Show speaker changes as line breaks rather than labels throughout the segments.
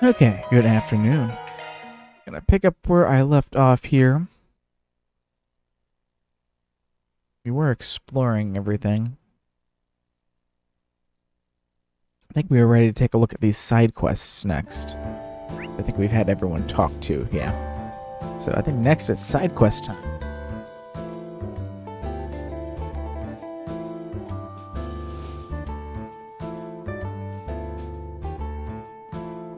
Okay, good afternoon. Gonna pick up where I left off here. We were exploring everything. I think we were ready to take a look at these side quests next. I think we've had everyone talk to, yeah. So I think next it's side quest time.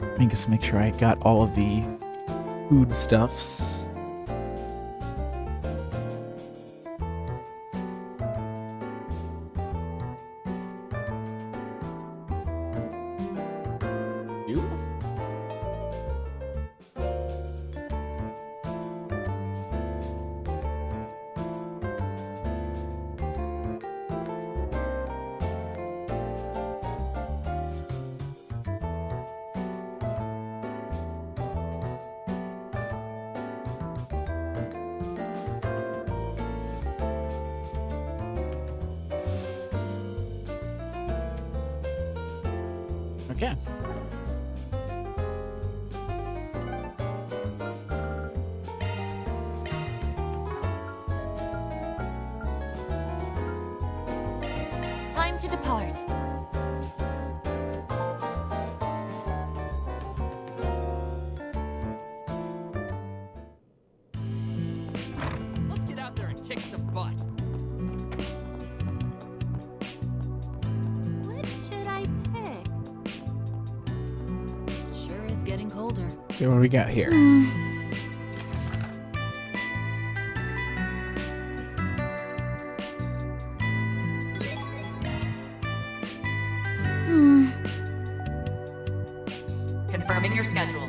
Let me just make sure I got all of the food stuffs. Okay.
Time to depart.
Let's get out there and kick some butt.
What should I pick? Sure is getting colder.
Let's see what we got here.
Confirming your schedule.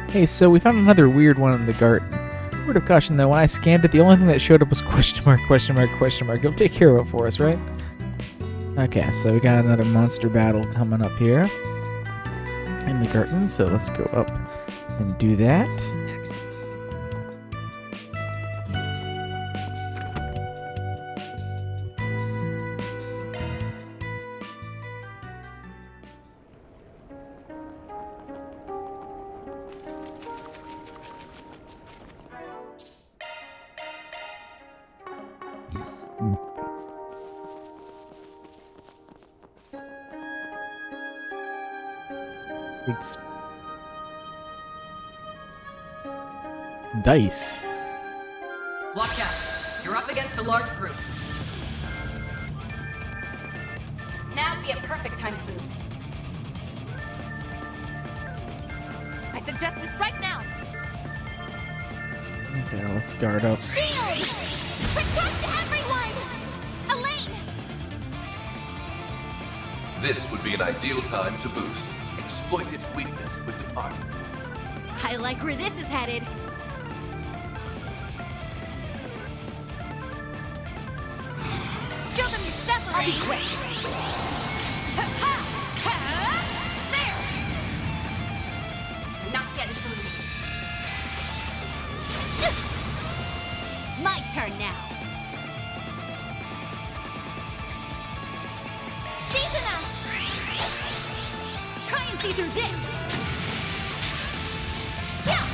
Hey, so we found another weird one in the garden. Word of caution though, when I scanned it, the only thing that showed up was question mark, question mark, question mark. You'll take care of it for us, right? Okay, so we got another monster battle coming up here in the garden, so let's go up and do that.
Next.
It's dice.
Watch out. You're up against a large group.
Now would be a perfect time to boost. I suggest we strike now.
Okay, let's guard up.
Shield! Protect everyone! Elaine!
This would be an ideal time to boost. Exploit its weakness with an art.
I like where this is headed. Show them your stuff, Elaine! I'll be quick. There! Not getting through me. My turn now. Shizuna! Try and see through this! Yeah!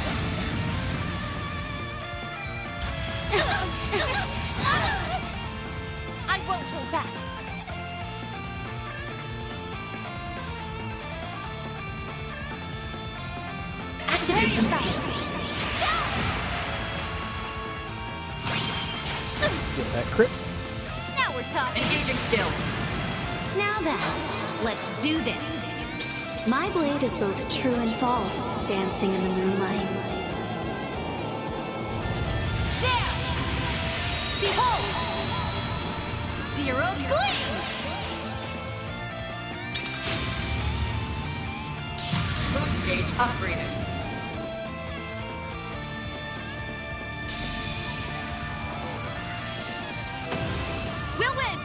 I won't hold back.
Activating skill.
Get that crit.
Now we're talking.
Engaging skill.
Now then, let's do this.
My blade is both true and false, dancing in the moonlight.
There! Behold! Zero gleam!
Boost gauge upgraded.
We'll win!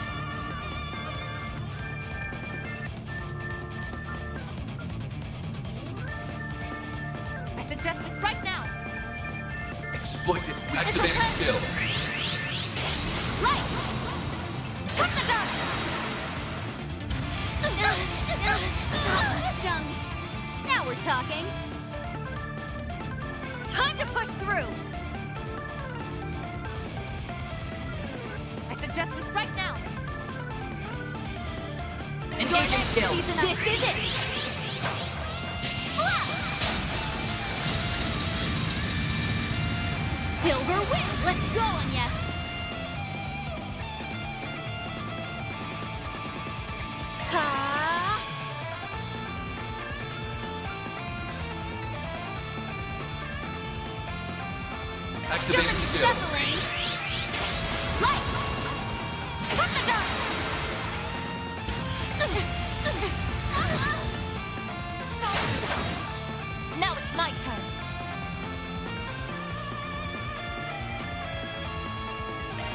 I suggest we strike now!
Exploit its weakness. Activating skill.
Light! Cut the dark! Stung. Now we're talking. Time to push through! I suggest we strike now!
Engaging skill.
This is it! Blast! Silver win! Let's go, Agnes! Ha!
Activating skill.
Settling! Light! Cut the dark! Now it's my turn.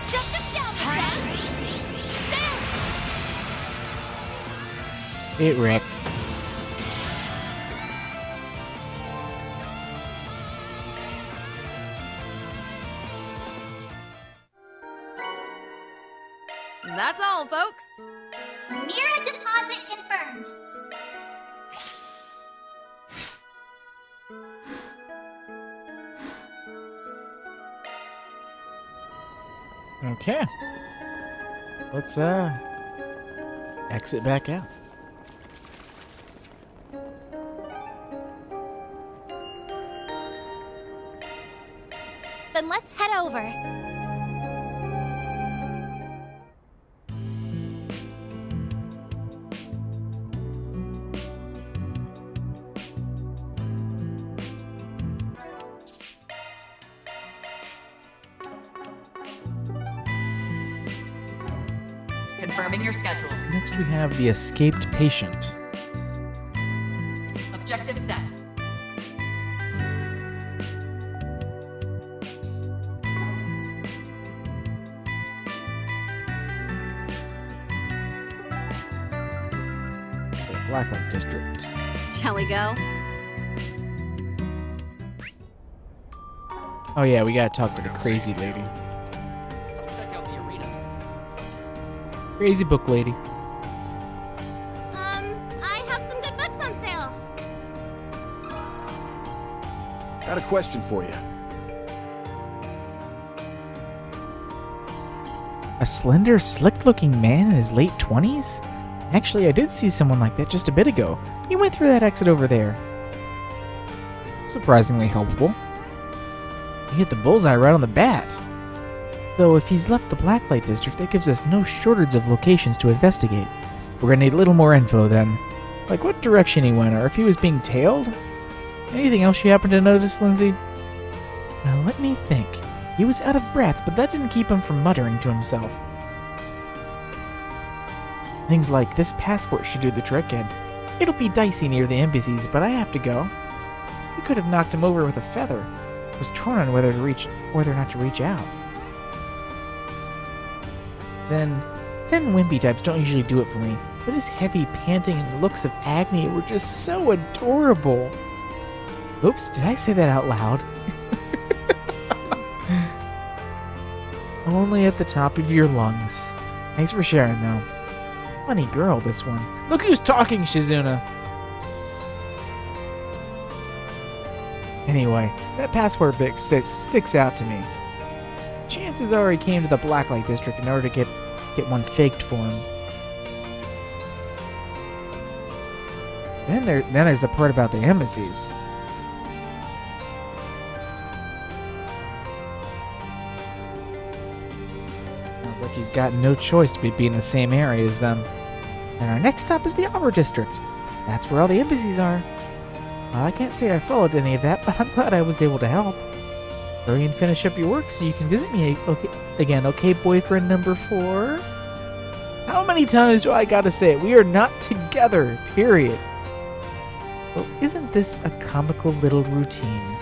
Shut them down, friend! There!
It wrecked.
That's all, folks.
Mira deposit confirmed.
Okay. Let's exit back out.
Then let's head over.
Confirming your schedule.
Next we have the escaped patient.
Objective set.
The Blacklight District.
Shall we go?
Oh yeah, we gotta talk to the crazy lady.
Check out the arena.
Crazy book lady.
I have some good books on sale.
Got a question for you.
A slender, slick-looking man in his late 20s? Actually, I did see someone like that just a bit ago. He went through that exit over there. Surprisingly helpful. He hit the bullseye right on the bat. Though if he's left the Blacklight District, that gives us no shortage of locations to investigate. We're gonna need a little more info then. Like what direction he went, or if he was being tailed? Anything else you happen to notice, Lindsay? Now let me think. He was out of breath, but that didn't keep him from muttering to himself. Things like this passport should do the trick, and it'll be dicey near the embassies, but I have to go. We could have knocked him over with a feather. I was torn on whether or not to reach out. Then wimpy types don't usually do it for me, but his heavy panting and looks of agony were just so adorable. Oops, did I say that out loud? Only at the top of your lungs. Thanks for sharing, though. Funny girl, this one. Look who's talking, Shizuna! Anyway, that passport bit sticks out to me. Chances are he came to the Blacklight District in order to get one faked for him. Then there's the part about the embassies. he's got no choice to be in the same area as them. And our next stop is the Arbor District. That's where all the embassies are. Well, I can't say I followed any of that, but I'm glad I was able to help. Hurry and finish up your work so you can visit me again, okay, boyfriend number 4? How many times do I gotta say it? We are not together, period. Well, isn't this a comical little routine?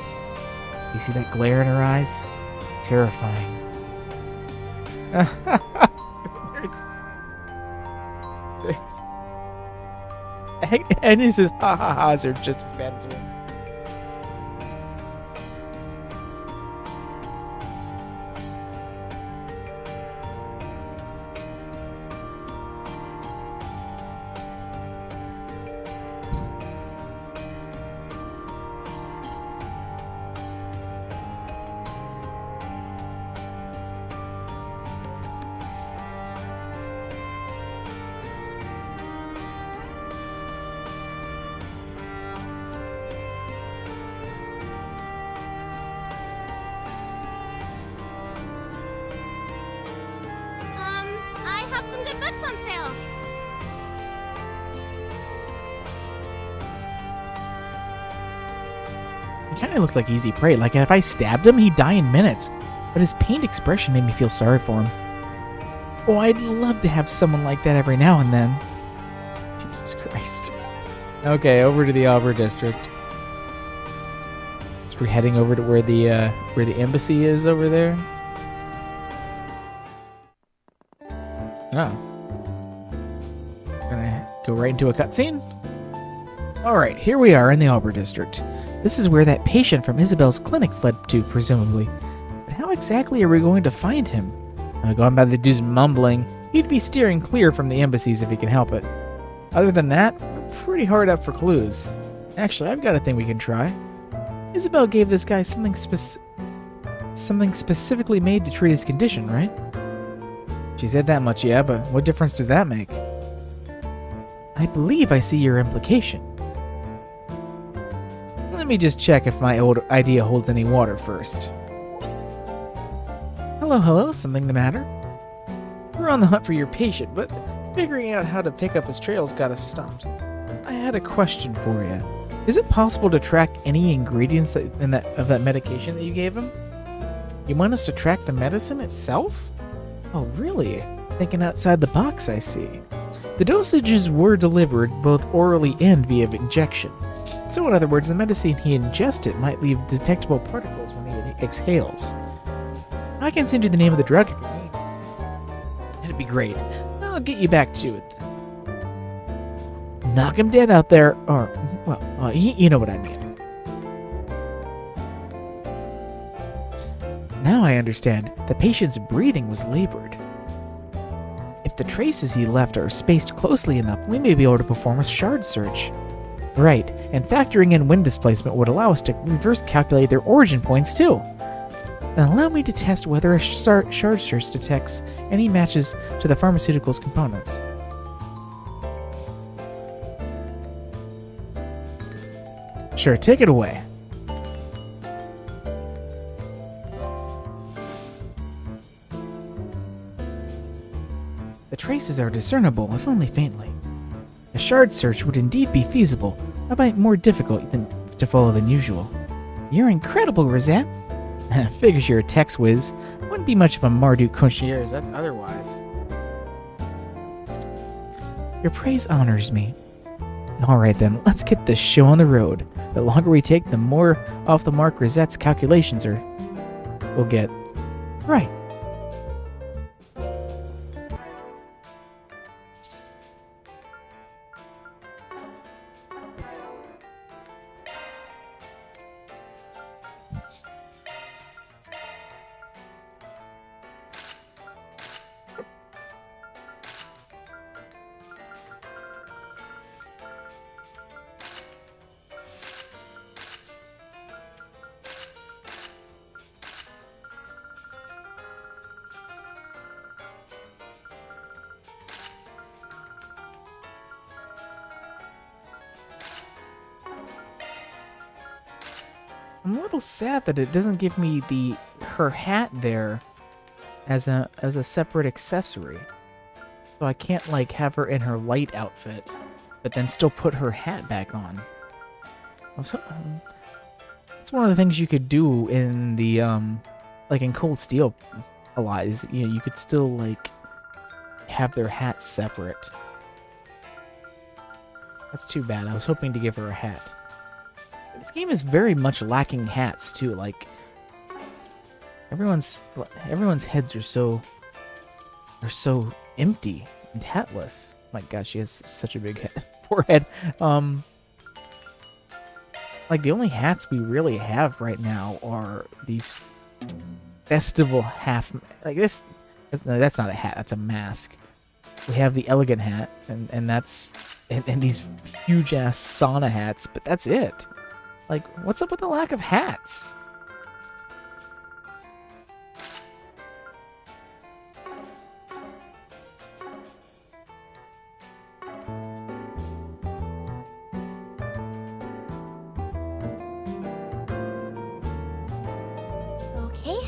You see that glare in her eyes? Terrifying. And he says, ha ha ha's are just as bad as well.
I have some good books on sale.
He kind of looked like easy prey. Like, if I stabbed him, he'd die in minutes. But his pained expression made me feel sorry for him. Oh, I'd love to have someone like that every now and then. Jesus Christ. Okay, over to the Arbor District. So we're heading over to where the embassy is over there. Oh. Gonna go right into a cutscene. Alright, here we are in the Arbor District. This is where that patient from Isabel's clinic fled to, presumably. But how exactly are we going to find him? Going by the dude's mumbling, he'd be steering clear from the embassies if he can help it. Other than that, we're pretty hard up for clues. Actually, I've got a thing we can try. Isabel gave this guy something specifically made to treat his condition, right? She said that much, yeah, but what difference does that make? I believe I see your implication. Let me just check if my old idea holds any water first. Hello, something the matter? We're on the hunt for your patient, but figuring out how to pick up his trail's got us stumped. I had a question for you. Is it possible to track any ingredients of that medication that you gave him? You want us to track the medicine itself? Oh, really? Thinking outside the box, I see. The dosages were delivered both orally and via injection. So in other words, the medicine he ingested might leave detectable particles when he exhales. I can send you the name of the drug if you need. It'd be great. I'll get you back to it then. Knock him dead out there, or, well, you know what I mean. Now I understand. The patient's breathing was labored. If the traces he left are spaced closely enough, we may be able to perform a shard search. Right, and factoring in wind displacement would allow us to reverse calculate their origin points too. Then allow me to test whether a shard search detects any matches to the pharmaceuticals components. Sure, take it away. The traces are discernible, if only faintly. A shard search would indeed be feasible, albeit more difficult to follow than usual. You're incredible, Rosette. Figures you're a text whiz. Wouldn't be much of a Marduk concierge otherwise. Your praise honors me. Alright then, let's get this show on the road. The longer we take, the more off the mark Rosette's calculations will get. Right. I'm a little sad that it doesn't give me her hat there. as a separate accessory. So I can't like have her in her light outfit, but then still put her hat back on. Also, it's one of the things you could do in the like in Cold Steel a lot is you could still like have their hats separate. That's too bad. I was hoping to give her a hat. This game is very much lacking hats too. Like everyone's heads are so empty and hatless. My gosh, she has such a big forehead. Like the only hats we really have right now are these festival half. Like this. No, that's not a hat. That's a mask. We have the elegant hat, and that's and these huge ass sauna hats. But that's it. Like, what's up with the lack of hats?
Okay.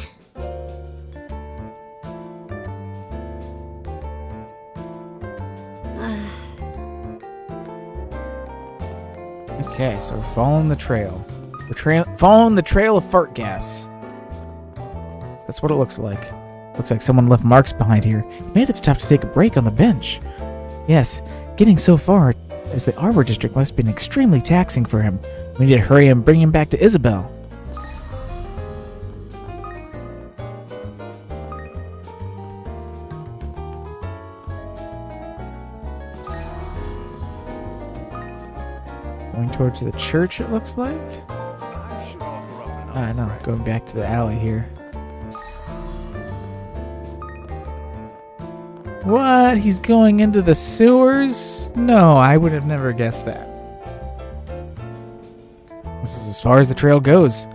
Okay, so we're following the trail. We're following the trail of fart gas. That's what it looks like. Looks like someone left marks behind here. He may have stopped to take a break on the bench. Yes, getting so far as the Arbor District must have been extremely taxing for him. We need to hurry and bring him back to Isabel. Going towards the church, it looks like. Ah, no, going back to the alley here. What? He's going into the sewers? No, I would have never guessed that. This is as far as the trail goes.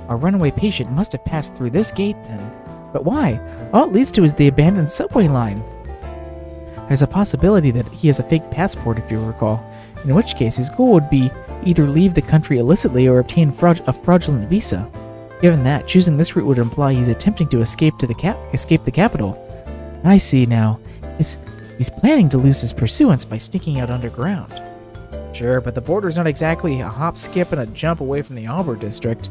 Our runaway patient must have passed through this gate then. But why? All it leads to is the abandoned subway line. There's a possibility that he has a fake passport, if you recall. In which case, his goal would be either leave the country illicitly or obtain a fraudulent visa. Given that, choosing this route would imply he's attempting to escape the capital. I see now. He's planning to lose his pursuance by sneaking out underground. Sure, but the border's not exactly a hop, skip, and a jump away from the Arbor District.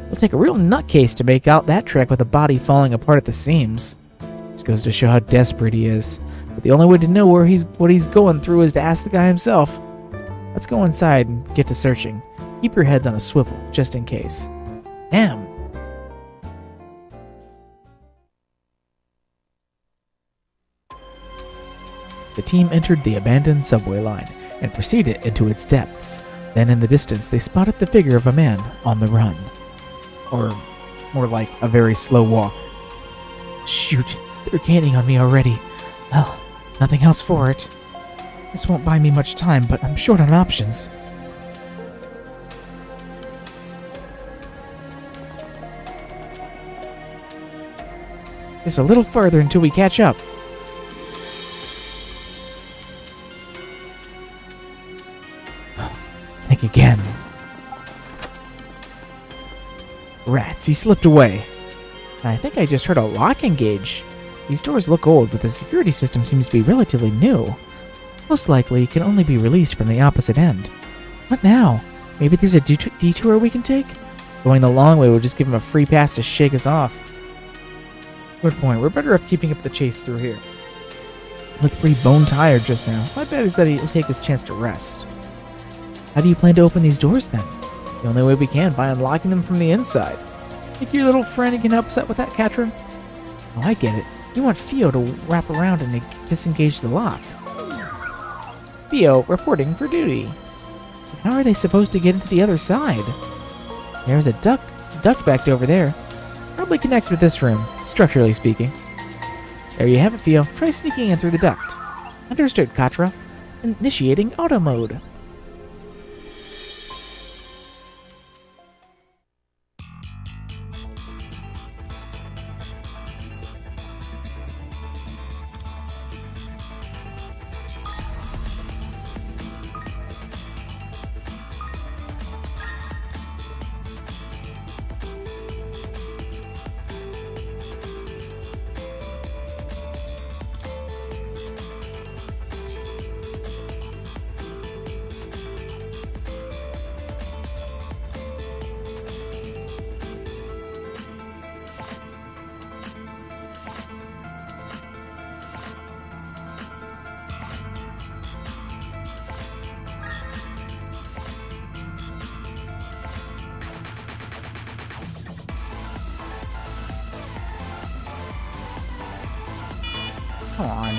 It'll take a real nutcase to make out that trek with a body falling apart at the seams. This goes to show how desperate he is. But the only way to know what he's going through is to ask the guy himself. Let's go inside and get to searching. Keep your heads on a swivel, just in case. Damn. The team entered the abandoned subway line and proceeded into its depths. Then in the distance, they spotted the figure of a man on the run. Or more like a very slow walk. Shoot, they're gaining on me already. Well, nothing else for it. This won't buy me much time, but I'm short on options. Just a little further until we catch up. Think again. Rats, he slipped away. I think I just heard a lock engage. These doors look old, but the security system seems to be relatively new. Most likely, it can only be released from the opposite end. What now? Maybe there's a detour we can take? Going the long way will just give him a free pass to shake us off. Good point. We're better off keeping up the chase through here. Looked pretty bone-tired just now. My bet is that he'll take his chance to rest. How do you plan to open these doors, then? The only way we can, by unlocking them from the inside. Think your little friend can help us out with that, Katrin? Oh, I get it. You want Theo to wrap around and disengage the lock. Theo, reporting for duty. How are they supposed to get into the other side? There's a duct back over there. Probably connects with this room, structurally speaking. There you have it, Theo. Try sneaking in through the duct. Understood, Katra. Initiating auto mode. Come on.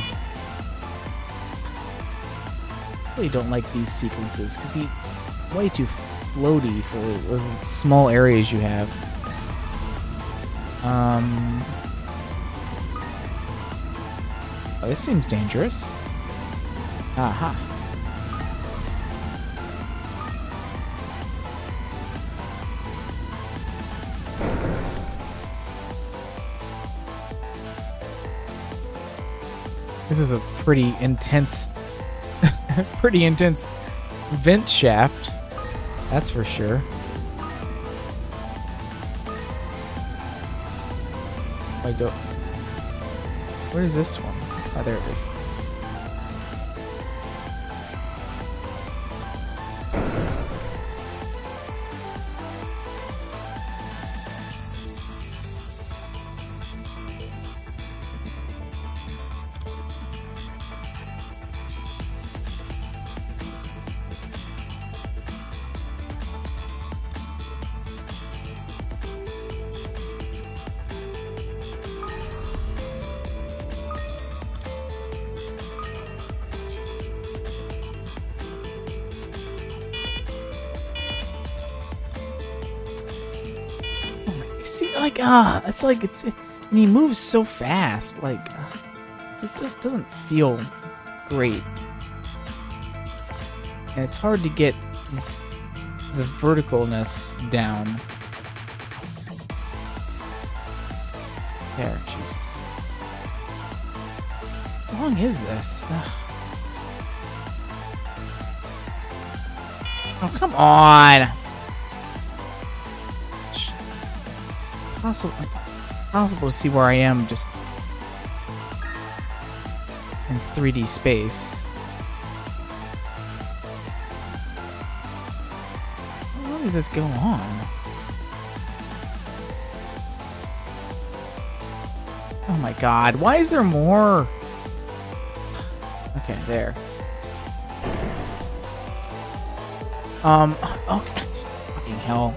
I really don't like these sequences because he's way too floaty for those small areas you have. Oh, this seems dangerous. Aha. This is a pretty intense vent shaft. That's for sure. I don't. Where is this one? Oh, there it is. See, like, and he moves so fast, like, just doesn't feel great. And it's hard to get the verticalness down. There, Jesus. How long is this? Ugh. Oh, come on! Possible to see where I am just in 3D space. How long does this go on? Oh my god, why is there more? Okay, there. Okay. Fucking hell.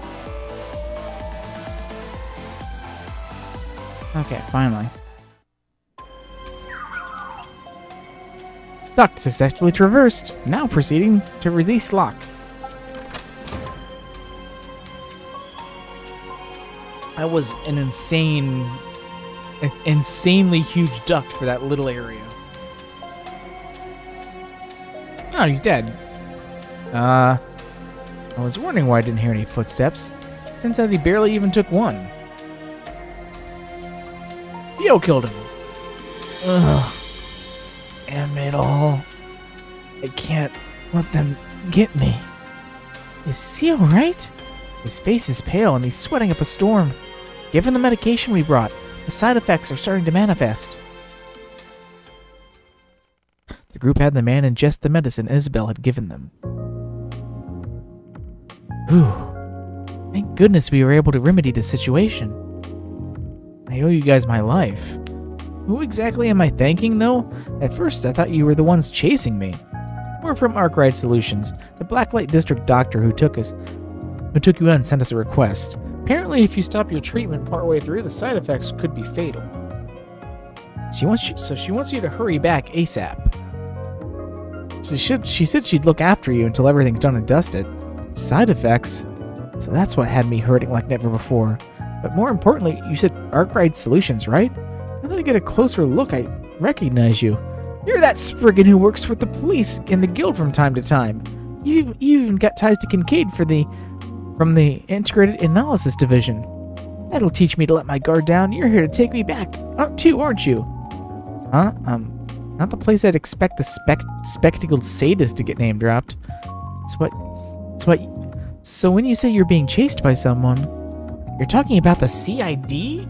Okay, finally. Duct successfully traversed. Now proceeding to release lock. That was an insanely huge duct for that little area. Oh, he's dead. I was wondering why I didn't hear any footsteps. Turns out he barely even took one. Theo killed him. Ugh. Damn it all. I can't let them get me. Is he alright? His face is pale and he's sweating up a storm. Given the medication we brought, the side effects are starting to manifest. The group had the man ingest the medicine Isabel had given them. Whew. Thank goodness we were able to remedy the situation. I owe you guys my life. Who exactly am I thanking, though? At first, I thought you were the ones chasing me. We're from Arkwright Solutions, the Blacklight District doctor who took you in and sent us a request. Apparently, if you stop your treatment partway through, the side effects could be fatal. She wants you to hurry back ASAP. She said she'd look after you until everything's done and dusted. Side effects? So that's what had me hurting like never before. But more importantly, you said Arkwright Solutions, right? Now that I get a closer look, I recognize you. You're that Spriggan who works with the police in the guild from time to time. You even got ties to Kincaid from the Integrated Analysis Division. That'll teach me to let my guard down. You're here to take me back, aren't you? Huh? Not the place I'd expect the spectacled sadist to get name dropped. So when you say you're being chased by someone, you're talking about the CID?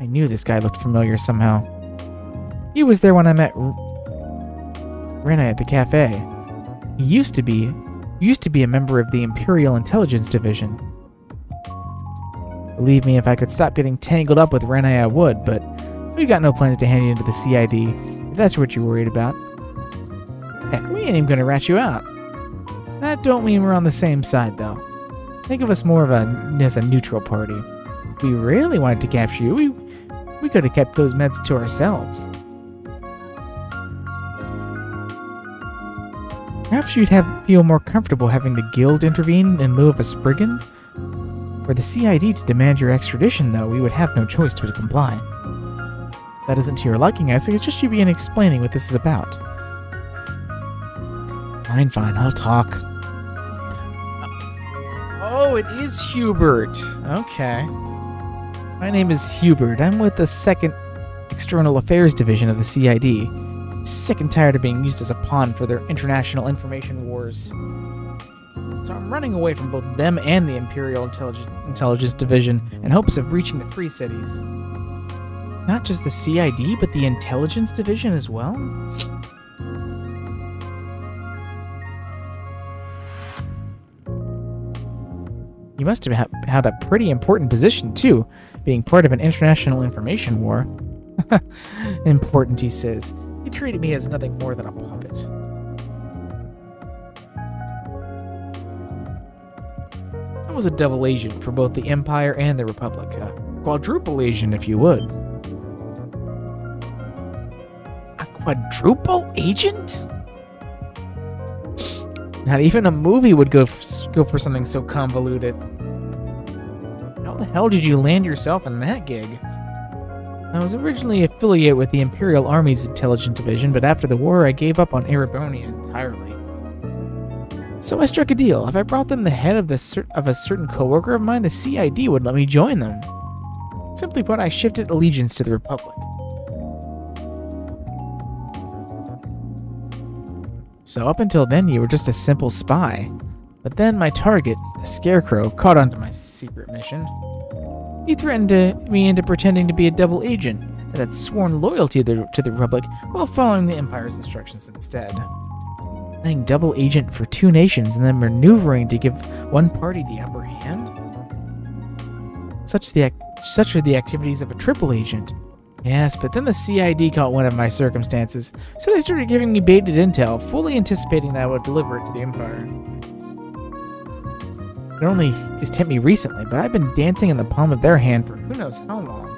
I knew this guy looked familiar somehow. He was there when I met Rena at the cafe. He used to be a member of the Imperial Intelligence Division. Believe me, if I could stop getting tangled up with Rena, I would, but we've got no plans to hand you into the CID, if that's what you're worried about. Heck, we ain't even gonna rat you out. That don't mean we're on the same side, though. Think of us more as a neutral party. If we really wanted to capture you, We could have kept those meds to ourselves. Perhaps you'd feel more comfortable having the guild intervene in lieu of a Spriggan? For the CID to demand your extradition, though, we would have no choice but to comply. If that isn't to your liking, I suggest you begin explaining what this is about. Fine, I'll talk. Oh, it is Hubert. Okay. My name is Hubert. I'm with the 2nd External Affairs Division of the CID. I'm sick and tired of being used as a pawn for their international information wars. So I'm running away from both them and the Imperial Intelligence Division in hopes of reaching the Free Cities. Not just the CID, but the Intelligence Division as well? You must have had a pretty important position, too, being part of an international information war. Important, he says. He treated me as nothing more than a puppet. I was a double agent for both the Empire and the Republic. A quadruple agent, if you would. A quadruple agent? Not even a movie would go for something so convoluted. How the hell did you land yourself in that gig? I was originally affiliated with the Imperial Army's Intelligence Division, but after the war I gave up on Erebronia entirely. So I struck a deal. If I brought them the head of a certain coworker of mine, the CID would let me join them. Simply put, I shifted allegiance to the Republic. So up until then, you were just a simple spy. But then my target, the Scarecrow, caught on to my secret mission. He threatened me into pretending to be a double agent that had sworn loyalty to the Republic while following the Empire's instructions instead. Playing double agent for 2 nations and then maneuvering to give one party the upper hand? Such are the activities of a triple agent. Yes, but then the CID caught wind of my circumstances, so they started giving me baited intel, fully anticipating that I would deliver it to the Empire. It only just hit me recently, but I've been dancing in the palm of their hand for who knows how long.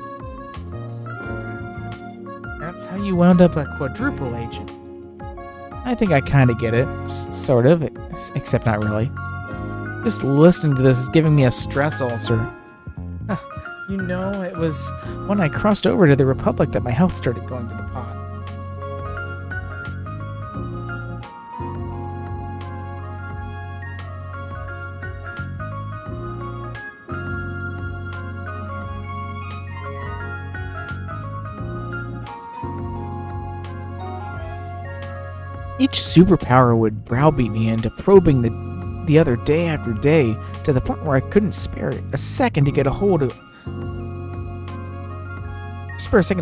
That's how you wound up a quadruple agent. I think I kind of get it, sort of, except not really. Just listening to this is giving me a stress ulcer. You know, it was when I crossed over to the Republic that my health started going to the pot. Each superpower would browbeat me into probing the other day after day, to the point where I couldn't spare a second to get a hold of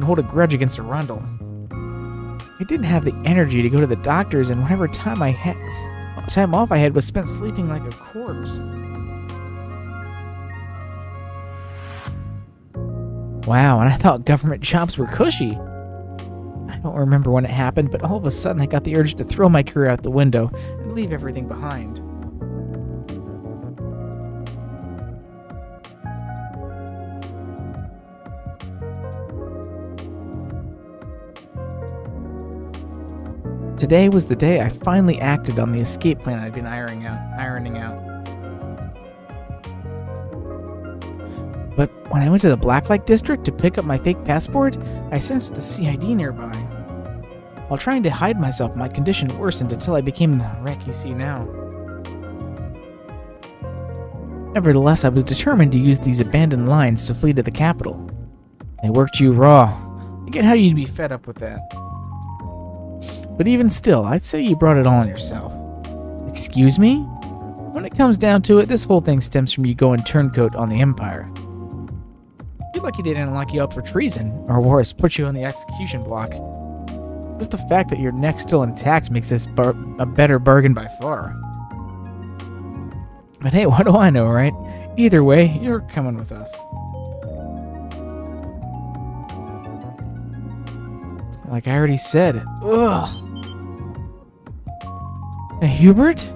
hold a grudge against Arundel. I didn't have the energy to go to the doctors, and whatever time off I had was spent sleeping like a corpse. Wow, and I thought government jobs were cushy. I don't remember when it happened, but all of a sudden I got the urge to throw my career out the window and leave everything behind. Today was the day I finally acted on the escape plan I'd been ironing out. But when I went to the Blacklight District to pick up my fake passport, I sensed the CID nearby. While trying to hide myself, my condition worsened until I became the wreck you see now. Nevertheless, I was determined to use these abandoned lines to flee to the capital. They worked you raw. I get how you'd be fed up with that. But even still, I'd say you brought it all on yourself. Excuse me? When it comes down to it, this whole thing stems from you going turncoat on the Empire. You're lucky they didn't lock you up for treason, or worse, put you on the execution block. Just the fact that your neck's still intact makes this a better bargain by far. But hey, what do I know, right? Either way, you're coming with us. Like I already said, ugh. Now, Hubert?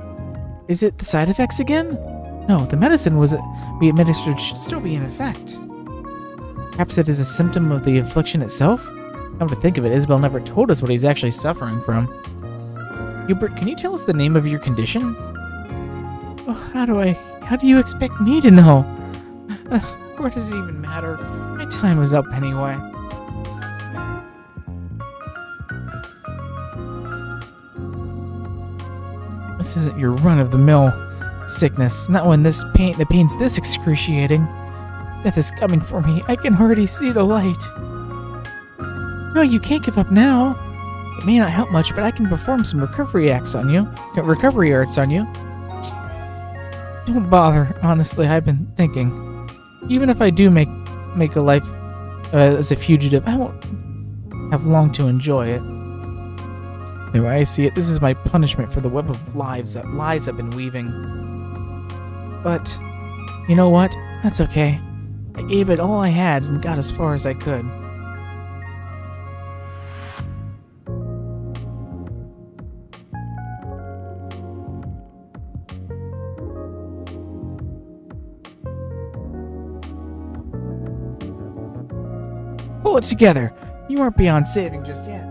Is it the side effects again? No, the medicine we administered should still be in effect. Perhaps it is a symptom of the affliction itself? Come to think of it, Isabel never told us what he's actually suffering from. Hubert, can you tell us the name of your condition? Oh, how do you expect me to know? What does it even matter? My time is up anyway. This isn't your run-of-the-mill sickness. Not when the pain's this excruciating. Death is coming for me. I can already see the light. No, you can't give up now. It may not help much, but I can perform some recovery arts on you. Don't bother. Honestly, I've been thinking. Even if I do make a life as a fugitive, I won't have long to enjoy it. The way I see it, this is my punishment for the web of lies I've been weaving. But, you know what? That's okay. I gave it all I had and got as far as I could. Pull it together. You aren't beyond saving just yet.